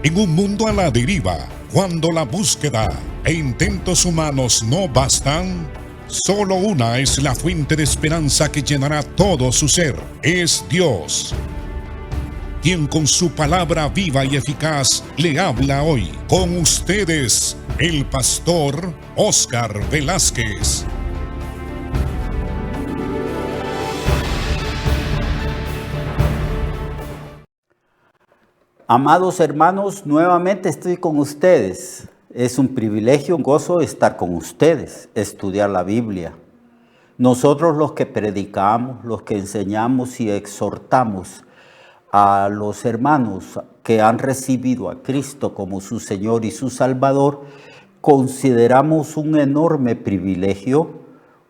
En un mundo a la deriva, cuando la búsqueda e intentos humanos no bastan, solo una es la fuente de esperanza que llenará todo su ser. Es Dios, quien con su palabra viva y eficaz le habla hoy. Con ustedes, el pastor Óscar Velázquez. Amados hermanos, nuevamente estoy con ustedes. Es un privilegio, un gozo estar con ustedes, estudiar la Biblia. Nosotros los que predicamos, los que enseñamos y exhortamos a los hermanos que han recibido a Cristo como su Señor y su Salvador, consideramos un enorme privilegio,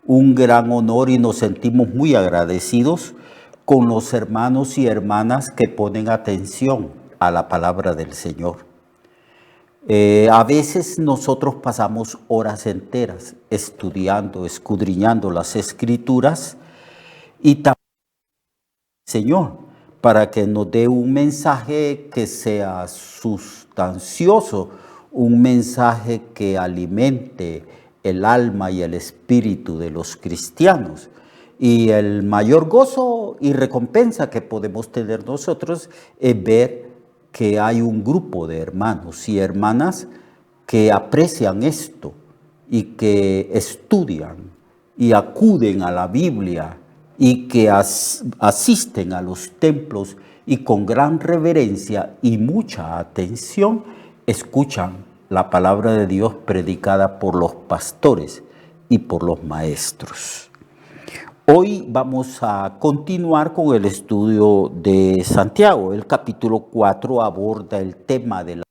un gran honor y nos sentimos muy agradecidos con los hermanos y hermanas que ponen atención a la palabra del Señor. A veces nosotros pasamos horas enteras estudiando, escudriñando las Escrituras y también Señor, para que nos dé un mensaje que sea sustancioso, un mensaje que alimente el alma y el espíritu de los cristianos. Y el mayor gozo y recompensa que podemos tener nosotros es ver que hay un grupo de hermanos y hermanas que aprecian esto y que estudian y acuden a la Biblia y que asisten a los templos y con gran reverencia y mucha atención escuchan la palabra de Dios predicada por los pastores y por los maestros. Hoy vamos a continuar con el estudio de Santiago. El capítulo 4 aborda el tema de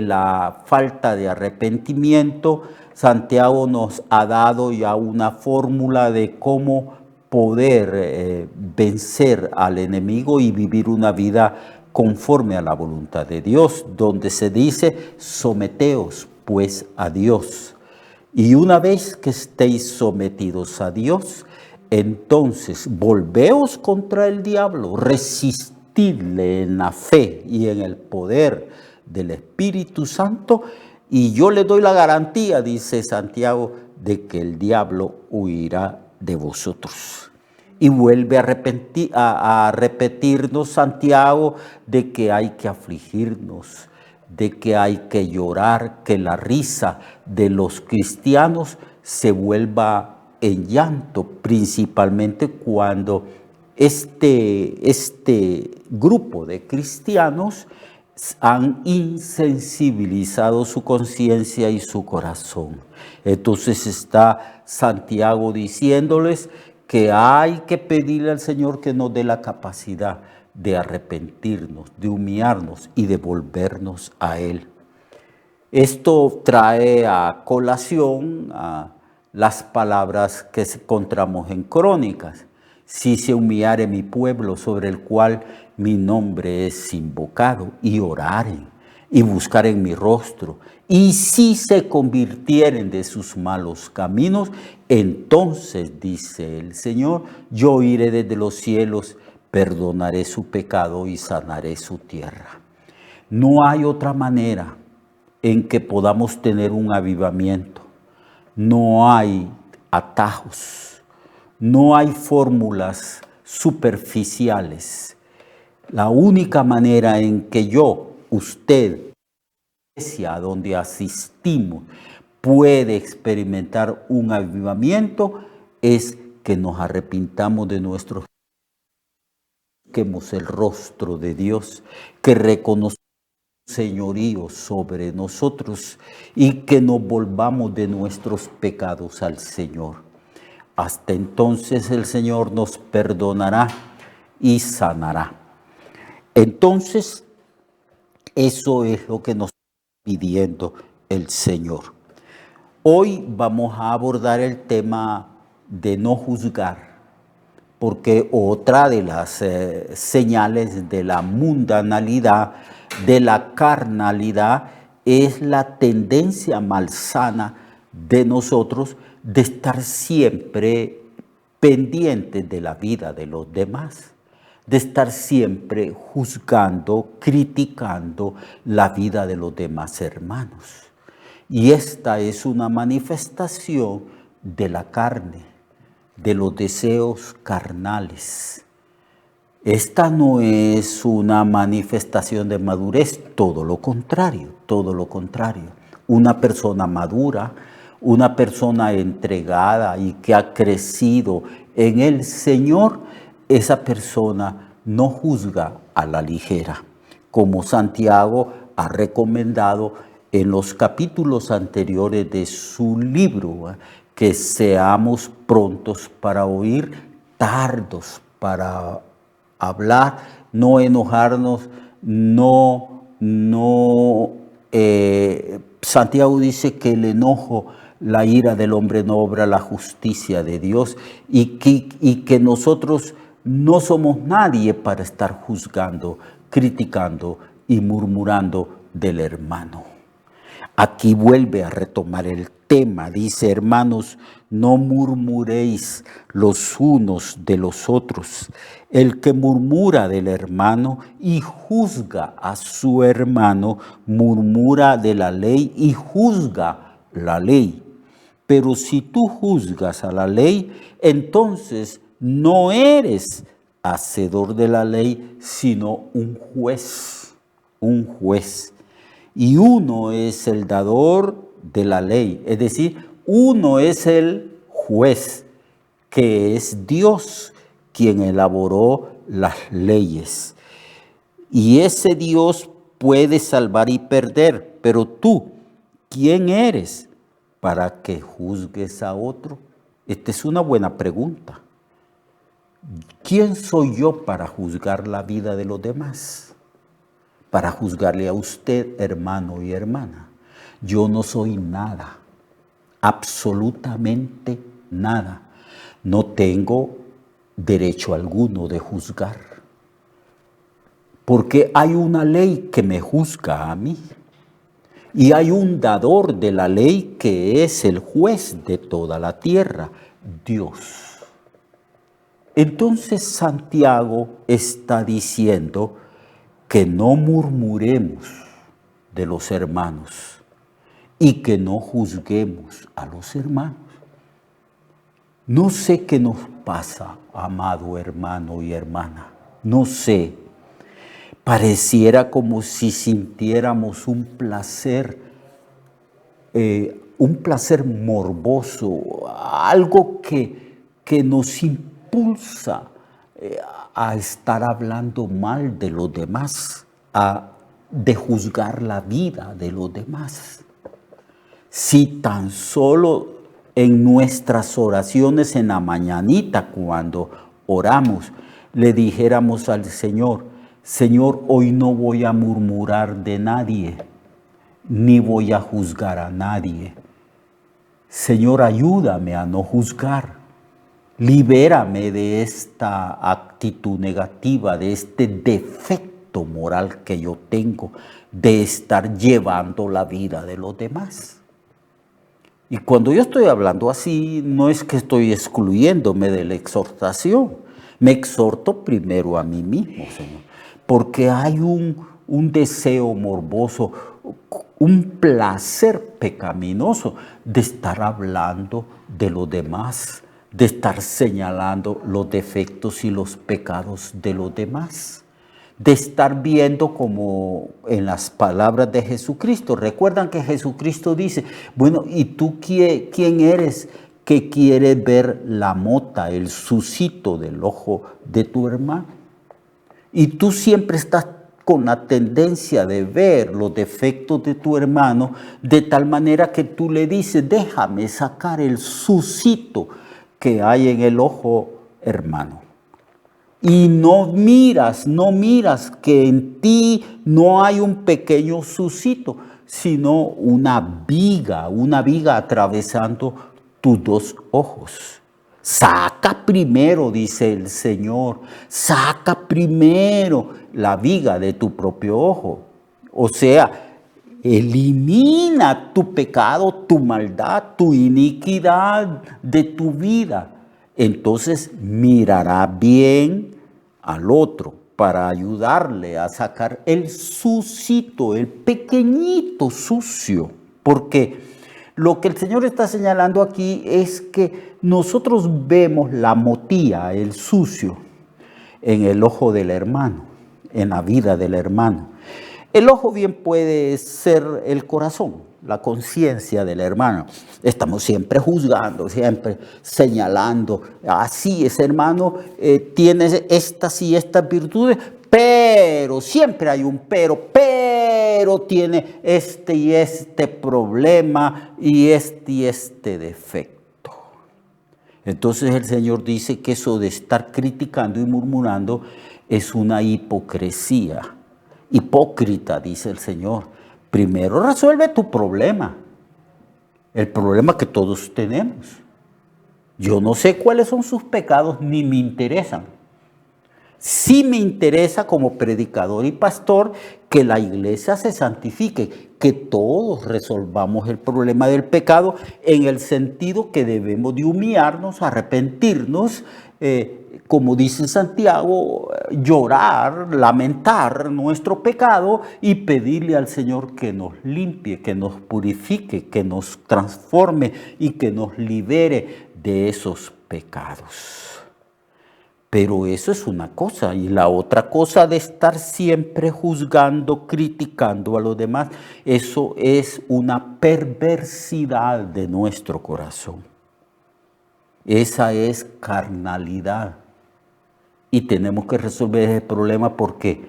la falta de arrepentimiento. Santiago nos ha dado ya una fórmula de cómo poder vencer al enemigo y vivir una vida conforme a la voluntad de Dios, donde se dice, someteos pues a Dios. Y una vez que estéis sometidos a Dios, entonces volveos contra el diablo, resistidle en la fe y en el poder del Espíritu Santo, y yo le doy la garantía, dice Santiago, de que el diablo huirá de vosotros. Y vuelve a repetirnos Santiago de que hay que afligirnos, de que hay que llorar, que la risa de los cristianos se vuelva en llanto, principalmente cuando este grupo de cristianos han insensibilizado su conciencia y su corazón. Entonces está Santiago diciéndoles que hay que pedirle al Señor que nos dé la capacidad de arrepentirnos, de humillarnos y de volvernos a Él. Esto trae a colación a las palabras que encontramos en Crónicas. Si se humillare mi pueblo sobre el cual mi nombre es invocado, y oraren, y buscaren mi rostro, y si se convirtieren de sus malos caminos, entonces, dice el Señor, yo iré desde los cielos, perdonaré su pecado y sanaré su tierra. No hay otra manera en que podamos tener un avivamiento. No hay atajos, no hay fórmulas superficiales. La única manera en que usted, a donde asistimos, puede experimentar un avivamiento es que nos arrepintamos de nuestros pecados, que busquemos el rostro de Dios, que reconozcamos señorío sobre nosotros y que nos volvamos de nuestros pecados al Señor. Hasta entonces el Señor nos perdonará y sanará. Entonces, eso es lo que nos está pidiendo el Señor. Hoy vamos a abordar el tema de no juzgar, porque otra de las señales de la mundanalidad, de la carnalidad, es la tendencia malsana de nosotros de estar siempre pendientes de la vida de los demás, de estar siempre juzgando, criticando la vida de los demás hermanos. Y esta es una manifestación de la carne, de los deseos carnales. Esta no es una manifestación de madurez, todo lo contrario, todo lo contrario. Una persona madura, una persona entregada y que ha crecido en el Señor, esa persona no juzga a la ligera, como Santiago ha recomendado en los capítulos anteriores de su libro, que seamos prontos para oír, tardos para hablar, no enojarnos, Santiago dice que el enojo, la ira del hombre no obra la justicia de Dios y que nosotros no somos nadie para estar juzgando, criticando y murmurando del hermano. Aquí vuelve a retomar el tema, dice: hermanos, no murmuréis los unos de los otros. El que murmura del hermano y juzga a su hermano, murmura de la ley y juzga la ley. Pero si tú juzgas a la ley, entonces no eres hacedor de la ley, sino un juez, un juez. Y uno es el dador de la ley, es decir, uno es el juez, que es Dios quien elaboró las leyes. Y ese Dios puede salvar y perder, pero tú, ¿quién eres para que juzgues a otro? Esta es una buena pregunta. ¿Quién soy yo para juzgar la vida de los demás? Para juzgarle a usted, hermano y hermana. Yo no soy nada, absolutamente nada. No tengo derecho alguno de juzgar, porque hay una ley que me juzga a mí, y hay un dador de la ley que es el juez de toda la tierra, Dios. Entonces Santiago está diciendo que no murmuremos de los hermanos y que no juzguemos a los hermanos. No sé qué nos pasa, amado hermano y hermana, no sé. Pareciera como si sintiéramos un placer morboso, algo que nos impulsa a estar hablando mal de los demás, de juzgar la vida de los demás. Si tan solo en nuestras oraciones en la mañanita, cuando oramos, le dijéramos al Señor: Señor, hoy no voy a murmurar de nadie, ni voy a juzgar a nadie. Señor, ayúdame a no juzgar. Libérame de esta actitud negativa, de este defecto moral que yo tengo, de estar llevando la vida de los demás. Y cuando yo estoy hablando así, no es que estoy excluyéndome de la exhortación. Me exhorto primero a mí mismo, Señor, porque hay un deseo morboso, un placer pecaminoso de estar hablando de los demás, de estar señalando los defectos y los pecados de los demás, de estar viendo como en las palabras de Jesucristo. Recuerdan que Jesucristo dice: bueno, ¿y tú quién eres que quiere ver la mota, el sucito del ojo de tu hermano? Y tú siempre estás con la tendencia de ver los defectos de tu hermano, de tal manera que tú le dices: déjame sacar el sucito que hay en el ojo, hermano. Y no miras que en ti no hay un pequeño sucito, sino una viga atravesando tus dos ojos. Saca primero, dice el Señor, saca primero la viga de tu propio ojo. O sea, elimina tu pecado, tu maldad, tu iniquidad de tu vida. Entonces mirará bien al otro para ayudarle a sacar el sucito, el pequeñito sucio. Porque lo que el Señor está señalando aquí es que nosotros vemos la motía, el sucio, en el ojo del hermano, en la vida del hermano. El ojo bien puede ser el corazón, la conciencia del hermano. Estamos siempre juzgando, siempre señalando. Así ese hermano tiene estas y estas virtudes, pero siempre hay un pero tiene este y este problema y este defecto. Entonces el Señor dice que eso de estar criticando y murmurando es una hipocresía. Hipócrita, dice el Señor. Primero resuelve tu problema, el problema que todos tenemos. Yo no sé cuáles son sus pecados, ni me interesan. Sí me interesa como predicador y pastor que la iglesia se santifique, que todos resolvamos el problema del pecado en el sentido que debemos de humillarnos, arrepentirnos, como dice Santiago, llorar, lamentar nuestro pecado y pedirle al Señor que nos limpie, que nos purifique, que nos transforme y que nos libere de esos pecados. Pero eso es una cosa, y la otra cosa de estar siempre juzgando, criticando a los demás, eso es una perversidad de nuestro corazón. Esa es carnalidad. Y tenemos que resolver ese problema porque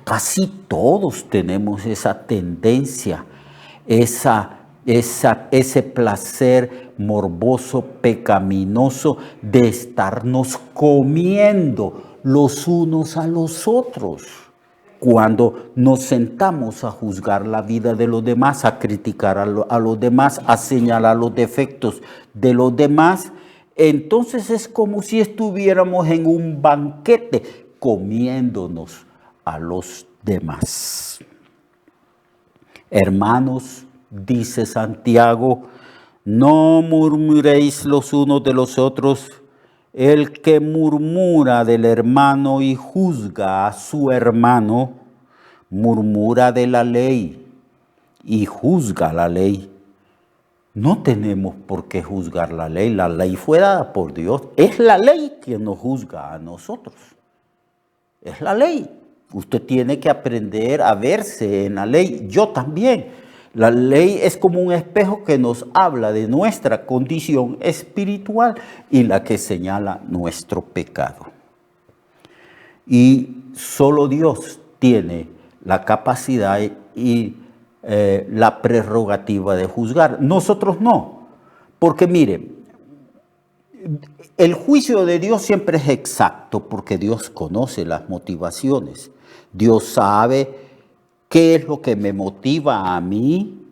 casi todos tenemos esa tendencia, ese placer morboso, pecaminoso de estarnos comiendo los unos a los otros. Cuando nos sentamos a juzgar la vida de los demás, a criticar a los demás, a señalar los defectos de los demás, entonces es como si estuviéramos en un banquete comiéndonos a los demás. Hermanos, dice Santiago, no murmuréis los unos de los otros. El que murmura del hermano y juzga a su hermano, murmura de la ley y juzga la ley. No tenemos por qué juzgar la ley fue dada por Dios. Es la ley quien nos juzga a nosotros. Es la ley. Usted tiene que aprender a verse en la ley. Yo también. La ley es como un espejo que nos habla de nuestra condición espiritual y la que señala nuestro pecado. Y solo Dios tiene la capacidad y la prerrogativa de juzgar. Nosotros no. Porque mire, el juicio de Dios siempre es exacto porque Dios conoce las motivaciones. Dios sabe qué es lo que me motiva a mí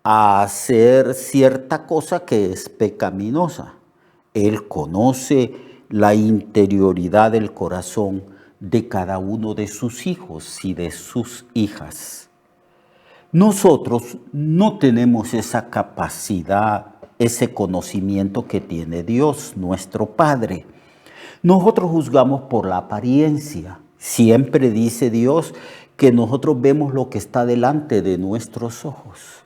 a hacer cierta cosa que es pecaminosa. Él conoce la interioridad del corazón de cada uno de sus hijos y de sus hijas. Nosotros no tenemos esa capacidad, ese conocimiento que tiene Dios, nuestro Padre. Nosotros juzgamos por la apariencia. Siempre dice Dios que nosotros vemos lo que está delante de nuestros ojos,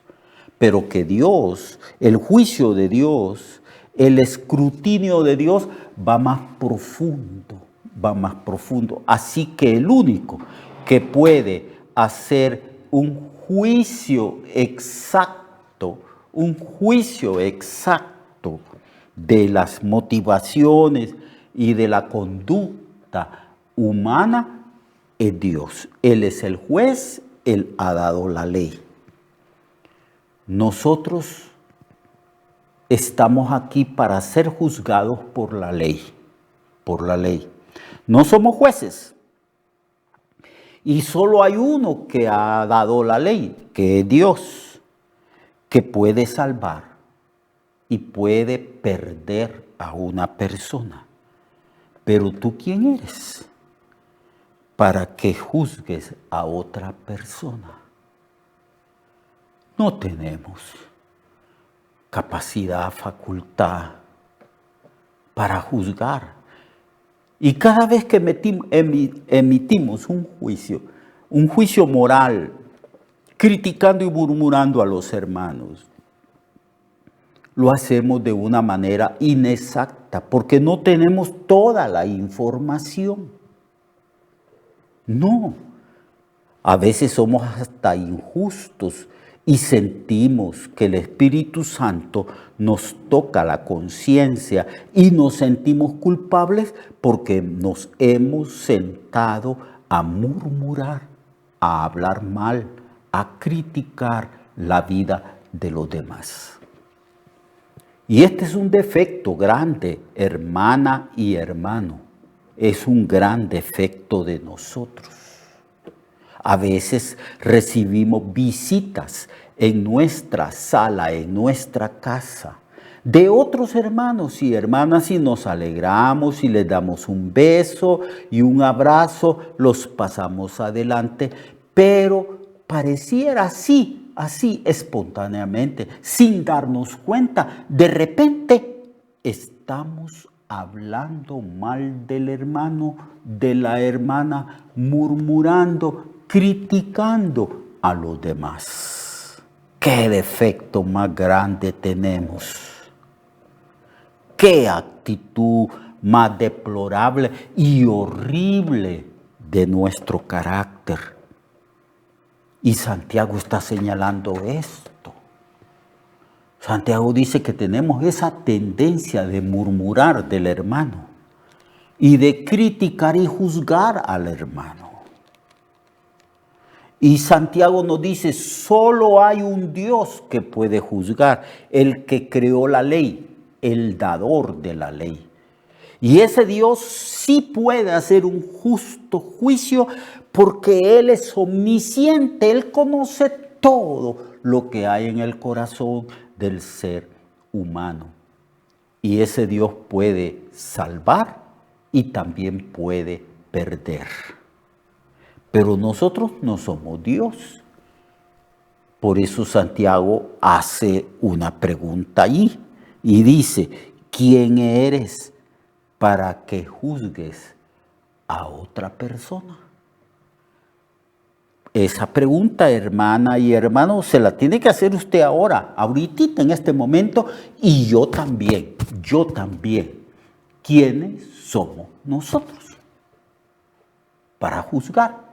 pero que Dios, el juicio de Dios, el escrutinio de Dios va más profundo, va más profundo. Así que el único que puede hacer un juicio exacto de las motivaciones y de la conducta humana es Dios. Él es el juez, Él ha dado la ley. Nosotros estamos aquí para ser juzgados por la ley, No somos jueces. Y solo hay uno que ha dado la ley, que es Dios, que puede salvar y puede perder a una persona. Pero ¿tú quién eres para que juzgues a otra persona? No tenemos capacidad, facultad para juzgar. Y cada vez que emitimos un juicio moral, criticando y murmurando a los hermanos, lo hacemos de una manera inexacta, porque no tenemos toda la información. No, a veces somos hasta injustos y sentimos que el Espíritu Santo nos toca la conciencia y nos sentimos culpables porque nos hemos sentado a murmurar, a hablar mal, a criticar la vida de los demás. Y este es un defecto grande, hermana y hermano. Es un gran defecto de nosotros. A veces recibimos visitas en nuestra sala, en nuestra casa, de otros hermanos y hermanas y nos alegramos y les damos un beso y un abrazo, los pasamos adelante, pero pareciera así espontáneamente, sin darnos cuenta, de repente estamos hablando mal del hermano, de la hermana, murmurando, criticando a los demás. ¡Qué defecto más grande tenemos! ¡Qué actitud más deplorable y horrible de nuestro carácter! Y Santiago está señalando esto. Santiago dice que tenemos esa tendencia de murmurar del hermano y de criticar y juzgar al hermano. Y Santiago nos dice, solo hay un Dios que puede juzgar, el que creó la ley, el dador de la ley. Y ese Dios sí puede hacer un justo juicio porque Él es omnisciente, Él conoce todo lo que hay en el corazón del ser humano. Y ese Dios puede salvar y también puede perder. Pero nosotros no somos Dios. Por eso Santiago hace una pregunta allí y dice, ¿quién eres para que juzgues a otra persona? Esa pregunta, hermana y hermano, se la tiene que hacer usted ahora, ahorita, en este momento, y yo también. ¿Quiénes somos nosotros para juzgar?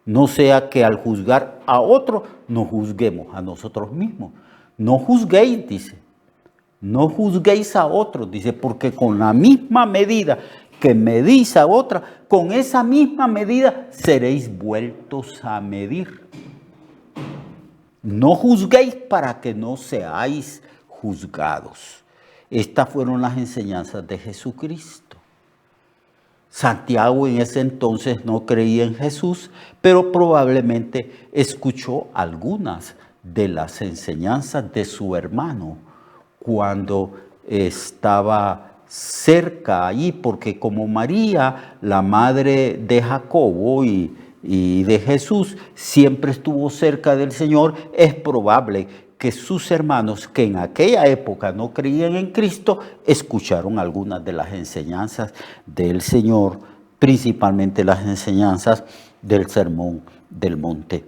No sea que al juzgar a otro, nos juzguemos a nosotros mismos. No juzguéis, dice. No juzguéis a otros, dice, porque con la misma medida que medís a otra, con esa misma medida seréis vueltos a medir. No juzguéis para que no seáis juzgados. Estas fueron las enseñanzas de Jesucristo. Santiago en ese entonces no creía en Jesús, pero probablemente escuchó algunas de las enseñanzas de su hermano cuando estaba cerca allí, porque como María, la madre de Jacobo y de Jesús, siempre estuvo cerca del Señor, es probable que sus hermanos, que en aquella época no creían en Cristo, escucharon algunas de las enseñanzas del Señor, principalmente las enseñanzas del Sermón del Monte.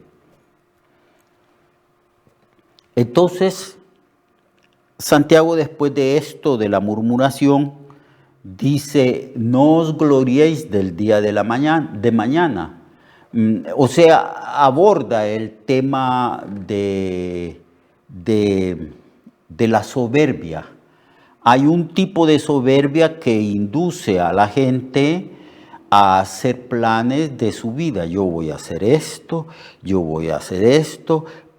Entonces, Santiago, después de esto, de la murmuración, dice, no os gloriéis del día de mañana. O sea, aborda el tema de la soberbia. Hay un tipo de soberbia que induce a la gente a hacer planes de su vida. Yo voy a hacer esto,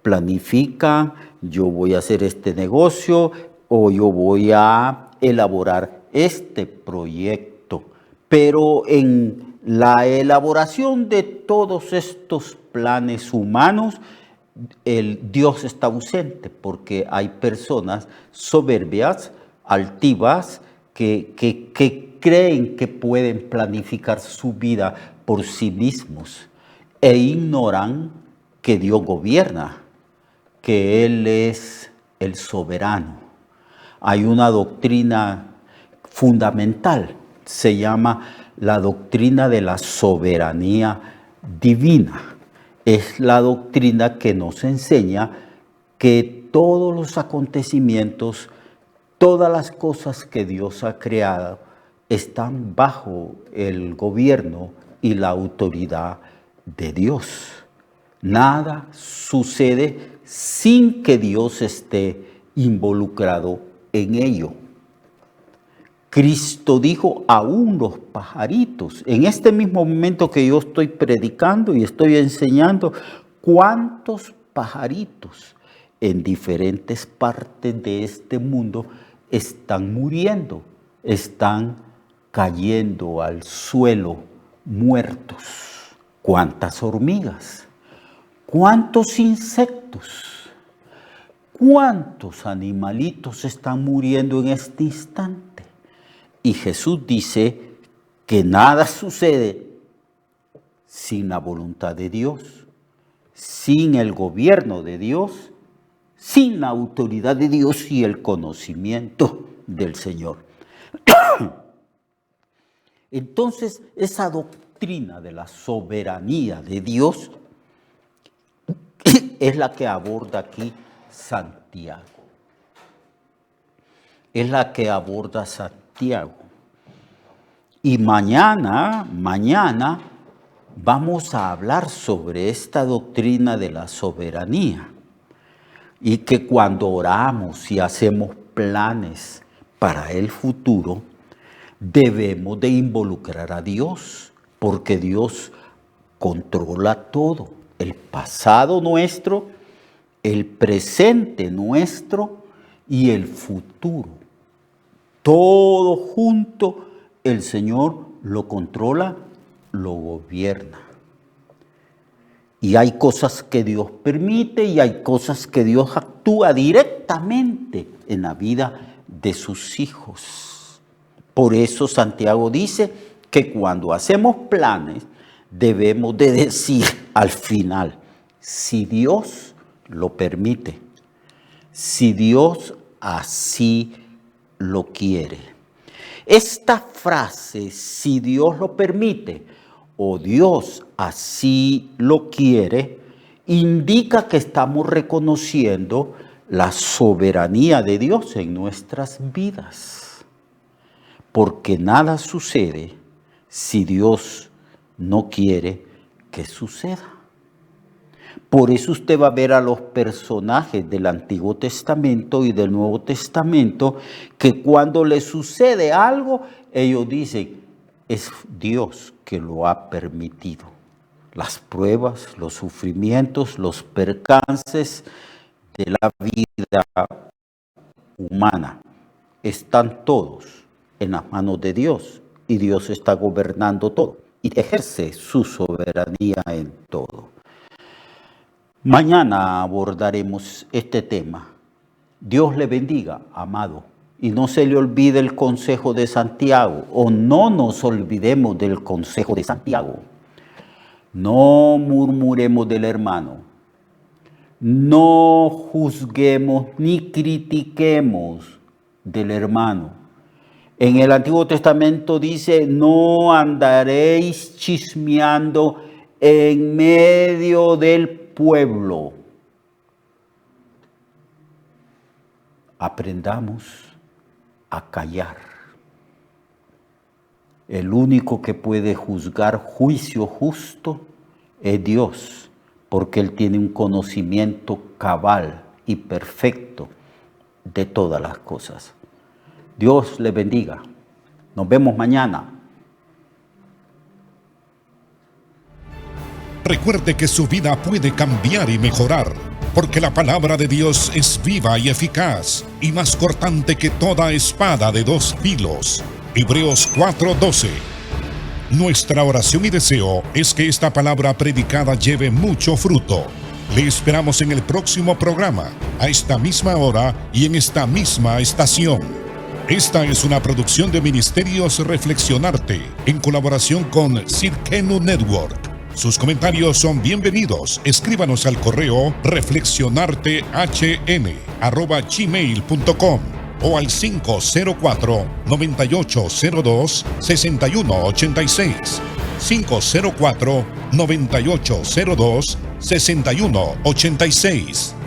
planifican, yo voy a hacer este negocio o yo voy a elaborar este proyecto. Pero en la elaboración de todos estos planes humanos, el Dios está ausente porque hay personas soberbias, altivas, que creen que pueden planificar su vida por sí mismos e ignoran que Dios gobierna, que Él es el soberano. Hay una doctrina fundamental. Se llama la doctrina de la soberanía divina. Es la doctrina que nos enseña que todos los acontecimientos, todas las cosas que Dios ha creado, están bajo el gobierno y la autoridad de Dios. Nada sucede sin que Dios esté involucrado en ello. Cristo dijo, aún los pajaritos, en este mismo momento que yo estoy predicando y estoy enseñando, ¿cuántos pajaritos en diferentes partes de este mundo están muriendo, están cayendo al suelo muertos? ¿Cuántas hormigas? ¿Cuántos insectos? ¿Cuántos animalitos están muriendo en este instante? Y Jesús dice que nada sucede sin la voluntad de Dios, sin el gobierno de Dios, sin la autoridad de Dios y el conocimiento del Señor. Entonces, esa doctrina de la soberanía de Dios es la que aborda aquí Santiago. Es la que aborda Santiago. Y mañana vamos a hablar sobre esta doctrina de la soberanía. Y que cuando oramos y hacemos planes para el futuro, debemos de involucrar a Dios, porque Dios controla todo, el pasado nuestro, el presente nuestro y el futuro. Todo junto, el Señor lo controla, lo gobierna. Y hay cosas que Dios permite y hay cosas que Dios actúa directamente en la vida de sus hijos. Por eso Santiago dice que cuando hacemos planes debemos de decir al final, si Dios lo permite, si Dios así lo quiere. Esta frase, si Dios lo permite o Dios así lo quiere, indica que estamos reconociendo la soberanía de Dios en nuestras vidas. Porque nada sucede si Dios no quiere que suceda. Por eso usted va a ver a los personajes del Antiguo Testamento y del Nuevo Testamento que cuando les sucede algo, ellos dicen, es Dios que lo ha permitido. Las pruebas, los sufrimientos, los percances de la vida humana están todos en las manos de Dios y Dios está gobernando todo y ejerce su soberanía en todo. Mañana abordaremos este tema. Dios le bendiga, amado. Y no se le olvide el consejo de Santiago, o no nos olvidemos del consejo de Santiago. No murmuremos del hermano. No juzguemos ni critiquemos del hermano. En el Antiguo Testamento dice, no andaréis chismeando en medio del pueblo. Aprendamos a callar. El único que puede juzgar juicio justo es Dios, porque Él tiene un conocimiento cabal y perfecto de todas las cosas. Dios le bendiga. Nos vemos mañana. Recuerde que su vida puede cambiar y mejorar, porque la palabra de Dios es viva y eficaz, y más cortante que toda espada de dos filos. Hebreos 4:12. Nuestra oración y deseo es que esta palabra predicada lleve mucho fruto. Le esperamos en el próximo programa, a esta misma hora y en esta misma estación. Esta es una producción de Ministerios Reflexionarte, en colaboración con Cirkenu Network. Sus comentarios son bienvenidos. Escríbanos al correo reflexionartehn@gmail.com o al 504-9802-6186. 504-9802-6186.